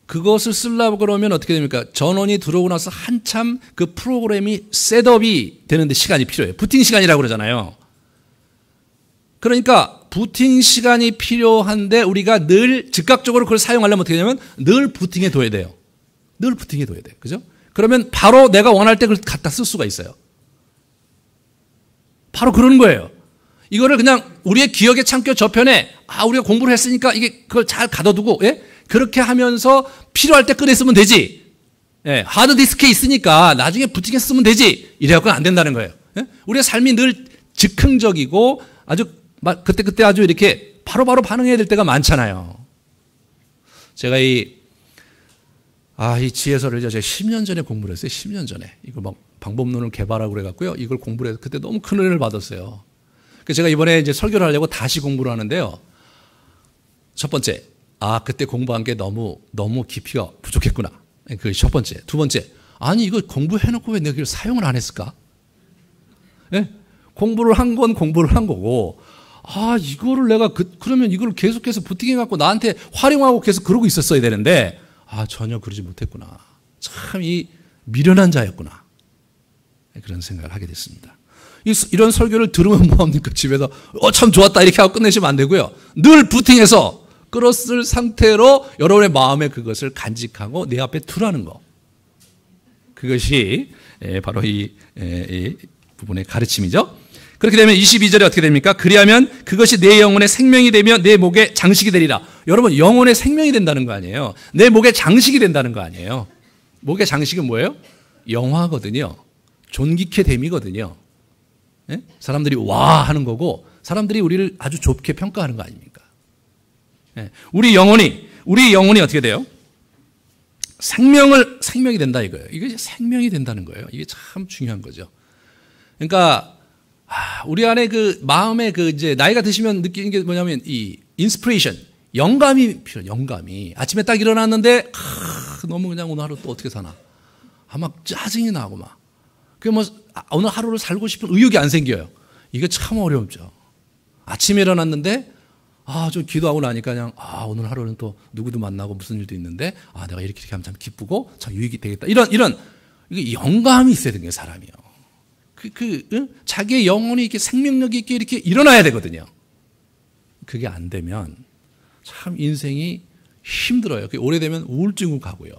그것을 쓰려고 그러면 어떻게 됩니까? 전원이 들어오고 나서 한참 그 프로그램이 셋업이 되는데 시간이 필요해요. 부팅 시간이라고 그러잖아요. 그러니까 부팅 시간이 필요한데 우리가 늘 즉각적으로 그걸 사용하려면 어떻게 되냐면 늘 부팅해 둬야 돼요. 늘 부팅해 둬야 돼요. 그죠? 그러면 바로 내가 원할 때 그걸 갖다 쓸 수가 있어요. 바로 그런 거예요. 이거를 그냥 우리의 기억의 창고 저편에 우리가 공부를 했으니까 그걸 잘 가둬두고 그렇게 하면서 필요할 때 꺼내 쓰면 되지. 하드디스크에 있으니까 나중에 부팅해서 쓰면 되지. 이래갖고는 안 된다는 거예요. 우리의 삶이 늘 즉흥적이고 아주 그때 아주 이렇게 바로바로 반응해야 될 때가 많잖아요. 제가 이 지혜서를 제가 10년 전에 공부를 했어요. 10년 전에. 이거 방법론을 개발하고 그래갖고요. 이걸 공부를 해서 그때 너무 큰 은혜를 받았어요. 그래서 제가 이번에 이제 설교를 하려고 다시 공부를 하는데요. 첫 번째, 그때 공부한 게 너무 깊이가 부족했구나. 그게 첫 번째. 두 번째, 이거 공부해놓고 왜 내가 이걸 사용을 안 했을까? 공부를 한 건 공부를 한 거고, 이거를 내가 그러면 이걸 계속해서 부팅해갖고 나한테 활용하고 계속 그러고 있었어야 되는데, 전혀 그러지 못했구나. 참 미련한 자였구나. 그런 생각을 하게 됐습니다. 이런 설교를 들으면 뭐합니까? 집에서 참 좋았다 이렇게 하고 끝내시면 안 되고요. 늘 부팅해서 끌었을 상태로 여러분의 마음에 그것을 간직하고 내 앞에 두라는 거. 그것이 바로 이 부분의 가르침이죠. 그렇게 되면 22절에 어떻게 됩니까? 그리하면 그것이 내 영혼의 생명이 되며 내 목의 장식이 되리라. 여러분 영혼의 생명이 된다는 거 아니에요. 내 목의 장식이 된다는 거 아니에요. 목의 장식은 뭐예요? 영화거든요. 존귀케 됨이거든요. 사람들이 와 하는 거고 사람들이 우리를 아주 좁게 평가하는 거 아닙니까? 우리 영혼이 어떻게 돼요? 생명이 된다 이거예요. 이게 생명이 된다는 거예요. 이게 참 중요한 거죠. 그러니까 우리 안에 마음에 이제 나이가 드시면 느끼는 게 뭐냐면 이 인스피레이션, 영감이 필요해요. 영감이 아침에 딱 일어났는데 너무 그냥 오늘 하루 또 어떻게 사나? 막 짜증이 나고 막. 오늘 하루를 살고 싶은 의욕이 안 생겨요. 이게 참 어렵죠. 아침에 일어났는데, 좀 기도하고 나니까 그냥, 오늘 하루는 또 누구도 만나고 무슨 일도 있는데, 내가 이렇게 하면 참 기쁘고, 참 유익이 되겠다. 이게 영감이 있어야 되는 게 사람이요. 자기의 영혼이 이렇게 생명력 있게 이렇게 일어나야 되거든요. 그게 안 되면 참 인생이 힘들어요. 오래되면 우울증으로 가고요.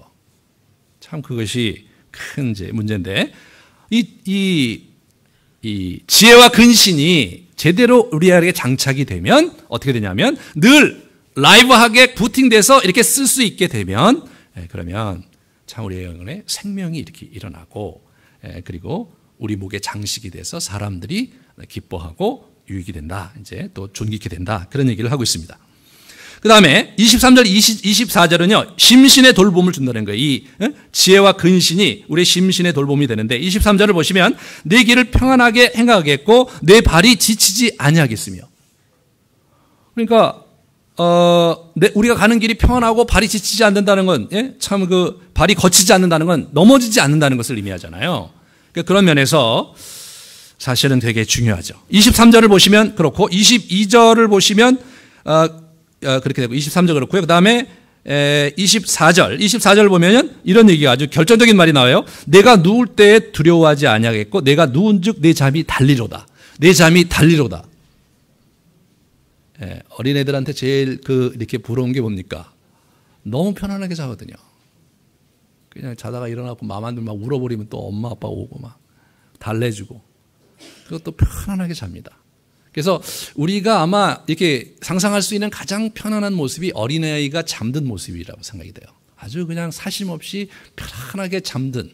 참 그것이 큰 이제 문제인데, 이 지혜와 근신이 제대로 우리에게 장착이 되면 어떻게 되냐면 늘 라이브하게 부팅돼서 이렇게 쓸 수 있게 되면 그러면 참 우리의 영혼에 생명이 이렇게 일어나고 그리고 우리 목에 장식이 돼서 사람들이 기뻐하고 유익이 된다. 이제 또 존귀케 된다. 그런 얘기를 하고 있습니다. 그 다음에 23절, 24절은요, 심신의 돌봄을 준다는 거예요. 이 지혜와 근신이 우리의 심신의 돌봄이 되는데 23절을 보시면 내 길을 평안하게 행하겠고 내 발이 지치지 아니하겠으며. 그러니까 우리가 가는 길이 평안하고 발이 지치지 않는다는 건 참 그 발이 거치지 않는다는 건 넘어지지 않는다는 것을 의미하잖아요. 그런 면에서 사실은 되게 중요하죠. 23절을 보시면 그렇고 22절을 보시면 그렇게 되고 23절 그렇고요. 그 다음에 24절 보면은 이런 얘기가 아주 결정적인 말이 나와요. 내가 누울 때에 두려워하지 아니하겠고 내가 누운즉 내 잠이 달리로다. 내 잠이 달리로다. 어린애들한테 제일 이렇게 부러운 게 뭡니까? 너무 편안하게 자거든요. 그냥 자다가 일어나고 맘 안 들면 막 울어버리면 또 엄마 아빠 오고 막 달래주고 그것도 편안하게 잡니다. 그래서 우리가 아마 이렇게 상상할 수 있는 가장 편안한 모습이 어린아이가 잠든 모습이라고 생각이 돼요. 아주 그냥 사심 없이 편안하게 잠든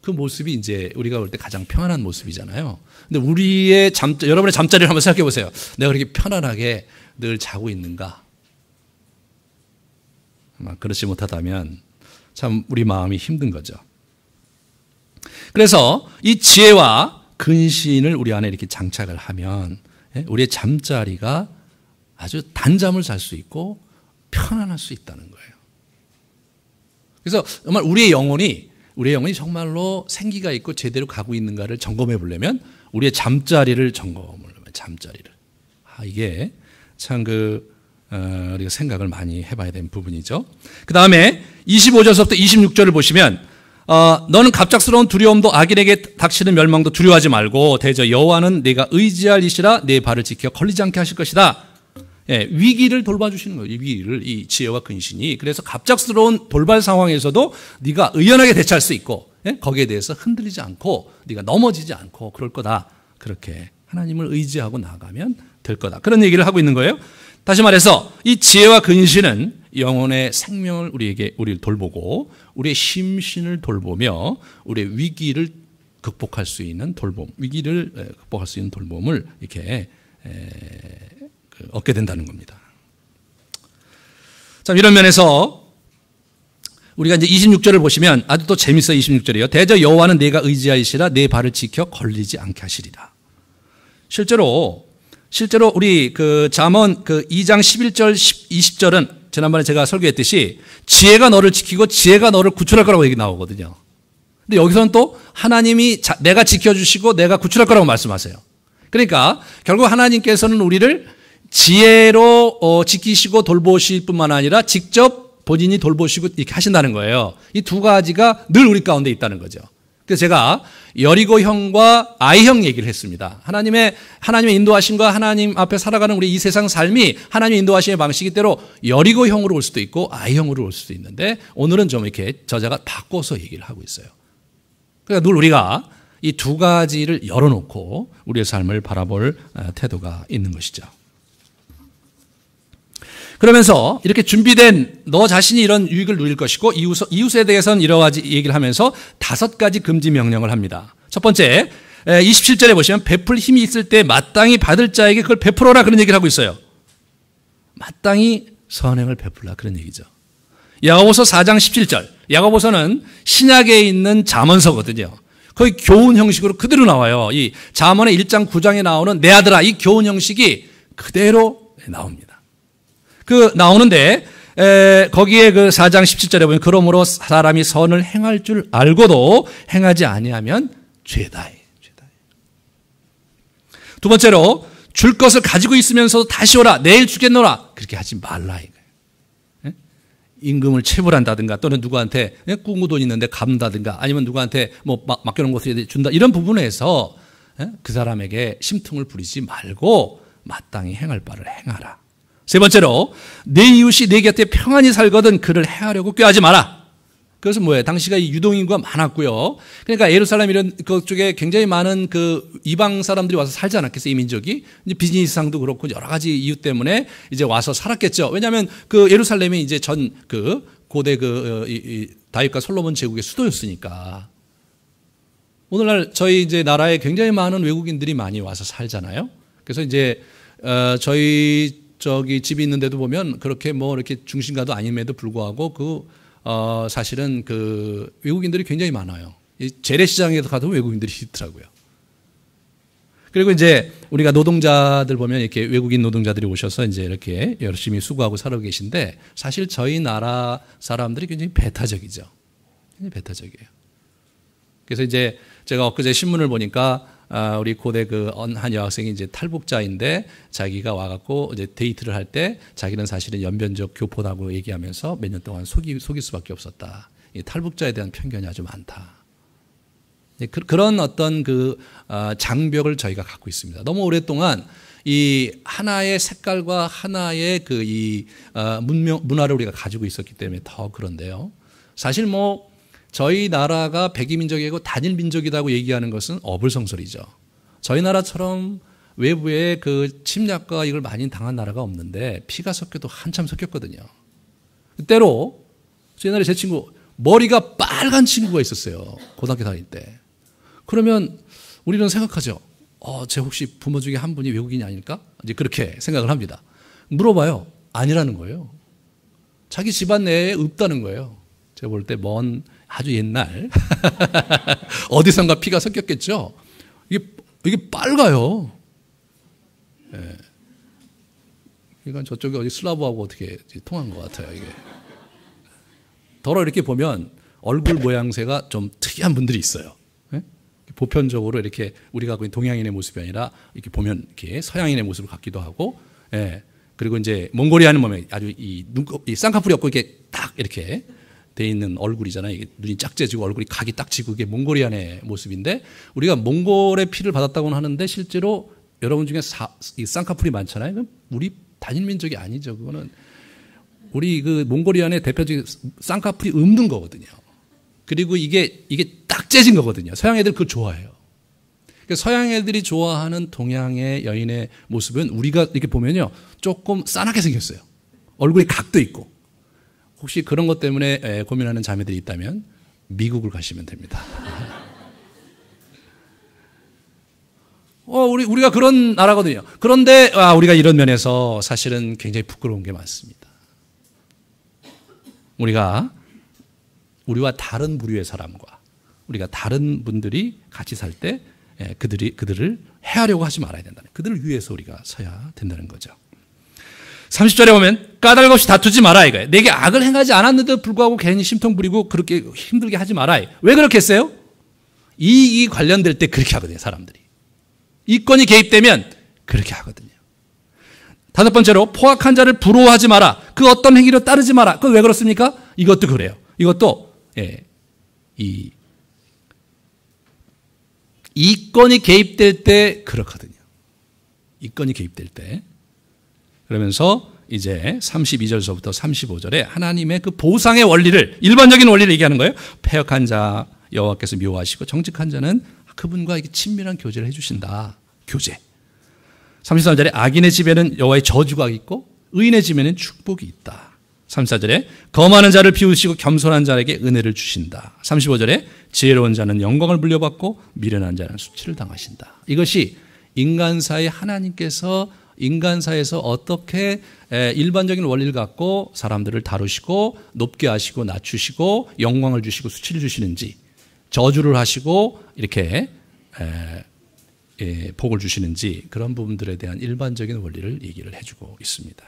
그 모습이 이제 우리가 볼 때 가장 편안한 모습이잖아요. 근데 우리의 여러분의 잠자리를 한번 생각해 보세요. 내가 그렇게 편안하게 늘 자고 있는가? 아마 그렇지 못하다면 참 우리 마음이 힘든 거죠. 그래서 이 지혜와 근신을 우리 안에 이렇게 장착을 하면 우리의 잠자리가 아주 단잠을 잘 수 있고 편안할 수 있다는 거예요. 그래서 정말 우리의 영혼이 정말로 생기가 있고 제대로 가고 있는가를 점검해 보려면 우리의 잠자리를 점검을 하면 잠자리를. 이게 참 우리가 생각을 많이 해봐야 되는 부분이죠. 그 다음에 25절부터 26절을 보시면 너는 갑작스러운 두려움도 악인에게 닥치는 멸망도 두려워하지 말고 대저 여호와는 네가 의지할 이시라 내 발을 지켜 걸리지 않게 하실 것이다. 위기를 돌봐주시는 거예요. 위기를 이 지혜와 근신이. 그래서 갑작스러운 돌발 상황에서도 네가 의연하게 대처할 수 있고 거기에 대해서 흔들리지 않고 네가 넘어지지 않고 그럴 거다. 그렇게 하나님을 의지하고 나가면 될 거다. 그런 얘기를 하고 있는 거예요. 다시 말해서 이 지혜와 근신은 영혼의 생명을 우리를 돌보고 우리의 심신을 돌보며 우리의 위기를 극복할 수 있는 돌봄을 이렇게 얻게 된다는 겁니다. 자, 이런 면에서 우리가 이제 26절을 보시면 아주 또 재밌어요. 26절이요. 대저 여호와는 내가 의지하시라 내 발을 지켜 걸리지 않게 하시리라. 실제로 우리 잠언 2장 11절 20절은 지난번에 제가 설교했듯이 지혜가 너를 지키고 지혜가 너를 구출할 거라고 얘기 나오거든요. 근데 여기서는 또 하나님이 내가 지켜주시고 내가 구출할 거라고 말씀하세요. 그러니까 결국 하나님께서는 우리를 지혜로 지키시고 돌보실 뿐만 아니라 직접 본인이 돌보시고 이렇게 하신다는 거예요. 이 두 가지가 늘 우리 가운데 있다는 거죠. 그래서 제가 여리고형과 아이형 얘기를 했습니다. 하나님의 인도하심과 하나님 앞에 살아가는 우리 이 세상 삶이 하나님의 인도하심의 방식이 때로 여리고형으로 올 수도 있고 아이형으로 올 수도 있는데 오늘은 좀 이렇게 저자가 바꿔서 얘기를 하고 있어요. 그러니까 늘 우리가 이 두 가지를 열어놓고 우리의 삶을 바라볼 태도가 있는 것이죠. 그러면서 이렇게 준비된 너 자신이 이런 유익을 누릴 것이고 이웃에 대해서는 여러 가지 얘기를 하면서 5가지 금지 명령을 합니다. 첫 번째 27절에 보시면 베풀 힘이 있을 때 마땅히 받을 자에게 그걸 베풀어라 그런 얘기를 하고 있어요. 마땅히 선행을 베풀라 그런 얘기죠. 야고보서 4장 17절. 야고보서는 신약에 있는 잠언서거든요. 거의 교훈 형식으로 그대로 나와요. 이 잠언의 1장 9장에 나오는 내 아들아 이 교훈 형식이 그대로 나옵니다. 나오는데 거기에 4장 17절에 보면 그러므로 사람이 선을 행할 줄 알고도 행하지 아니하면 죄다. 두 번째로 줄 것을 가지고 있으면서도 다시 오라 내일 주겠노라 그렇게 하지 말라 이거예요. 임금을 체불한다든가 또는 누구한테 꾸무돈 있는데 갚는다든가 아니면 누구한테 맡겨놓은 것을 준다 이런 부분에서 그 사람에게 심퉁을 부리지 말고 마땅히 행할 바를 행하라. 세 번째로 내 이웃이 내 곁에 평안히 살거든 그를 해하려고 꾀하지 마라. 그것은 뭐예요? 당시가 유동인구가 많았고요. 그러니까 예루살렘 이런 그쪽에 굉장히 많은 그 이방 사람들이 와서 살지 않았겠어요? 이 민족이. 이제 비즈니스상도 그렇고 여러 가지 이유 때문에 이제 와서 살았겠죠. 왜냐하면 그 예루살렘이 이제 전 그 고대 그 다윗과 솔로몬 제국의 수도였으니까. 오늘날 저희 이제 나라에 굉장히 많은 외국인들이 많이 와서 살잖아요. 그래서 이제 저희 저기 집이 있는데도 보면 그렇게 뭐 이렇게 중심가도 아님에도 불구하고 사실은 그 외국인들이 굉장히 많아요. 이 재래시장에도 가도 외국인들이 있더라고요. 그리고 이제 우리가 노동자들 보면 이렇게 외국인 노동자들이 오셔서 이제 이렇게 열심히 수고하고 살고 계신데 사실 저희 나라 사람들이 굉장히 배타적이죠. 굉장히 배타적이에요. 그래서 이제 제가 엊그제 신문을 보니까 우리 고대 그 한 여학생이 이제 탈북자인데 자기가 와갖고 이제 데이트를 할 때 자기는 사실은 연변적 교포라고 얘기하면서 몇 년 동안 속일 수밖에 없었다. 이 탈북자에 대한 편견이 아주 많다. 그런 어떤 그 장벽을 저희가 갖고 있습니다. 너무 오랫동안 이 하나의 색깔과 하나의 그 이 문화를 우리가 가지고 있었기 때문에 더 그런데요. 사실 뭐 저희 나라가 백이민족이고 단일민족이라고 얘기하는 것은 어불성설이죠. 저희 나라처럼 외부의 그 침략과 이걸 많이 당한 나라가 없는데 피가 섞여도 한참 섞였거든요. 때로 옛날에 제 친구 머리가 빨간 친구가 있었어요. 고등학교 다닐 때. 그러면 우리는 생각하죠. 제 혹시 부모 중에 한 분이 외국인이 아닐까? 이제 그렇게 생각을 합니다. 물어봐요. 아니라는 거예요. 자기 집안 내에 없다는 거예요. 제가 볼 때 먼 아주 옛날 어디선가 피가 섞였겠죠. 이게 빨가요. 예. 그러니까 저쪽에 어디 슬라브하고 어떻게 통한 것 같아요. 이게 더러 이렇게 보면 얼굴 모양새가 좀 특이한 분들이 있어요. 예? 보편적으로 이렇게 우리가 갖고 있는 동양인의 모습이 아니라 이렇게 보면 이렇게 서양인의 모습을 갖기도 하고, 예. 그리고 이제 몽골이아는 보면 아주 이 쌍꺼풀이 없고 이렇게 딱 이렇게 돼 있는 얼굴이잖아요. 이게 눈이 짝재지고 얼굴이 각이 딱 지고 이게 몽골이안의 모습인데 우리가 몽골의 피를 받았다고는 하는데 실제로 여러분 중에 이 쌍꺼풀이 많잖아요. 우리 단일민족이 아니죠. 그거는 우리 그 몽골이안의 대표적인 쌍꺼풀이 없는 거거든요. 그리고 이게 딱 재진 거거든요. 서양 애들 그거 좋아해요. 그러니까 서양 애들이 좋아하는 동양의 여인의 모습은 우리가 이렇게 보면요. 조금 싸납게 생겼어요. 얼굴에 각도 있고. 혹시 그런 것 때문에 고민하는 자매들이 있다면 미국을 가시면 됩니다. 우리가 그런 나라거든요. 그런데 우리가 이런 면에서 사실은 굉장히 부끄러운 게 많습니다. 우리와 다른 부류의 사람과 우리가 다른 분들이 같이 살 때 그들을 해하려고 하지 말아야 된다는, 그들을 위해서 우리가 서야 된다는 거죠. 30절에 보면 까닭 없이 다투지 마라 이거예요. 내게 악을 행하지 않았는데도 불구하고 괜히 심통 부리고 그렇게 힘들게 하지 마라. 왜 그렇게 했어요? 이익이 관련될 때 그렇게 하거든요. 사람들이. 이권이 개입되면 그렇게 하거든요. 다섯 번째로 포악한 자를 부러워하지 마라. 그 어떤 행위로 따르지 마라. 그건 왜 그렇습니까? 이것도 그래요. 이것도 이권이 개입될 때 그렇거든요. 이권이 개입될 때. 그러면서 이제 32절서부터 35절에 하나님의 그 보상의 원리를, 일반적인 원리를 얘기하는 거예요. 패역한 자 여호와께서 미워하시고 정직한 자는 그분과 친밀한 교제를 해주신다. 교제. 33절에 악인의 집에는 여호와의 저주가 있고 의인의 집에는 축복이 있다. 34절에 검하는 자를 비우시고 겸손한 자에게 은혜를 주신다. 35절에 지혜로운 자는 영광을 물려받고 미련한 자는 수치를 당하신다. 이것이 인간사의 하나님께서 인간사에서 어떻게 일반적인 원리를 갖고 사람들을 다루시고 높게 하시고 낮추시고 영광을 주시고 수치를 주시는지, 저주를 하시고 이렇게 복을 주시는지, 그런 부분들에 대한 일반적인 원리를 얘기를 해주고 있습니다.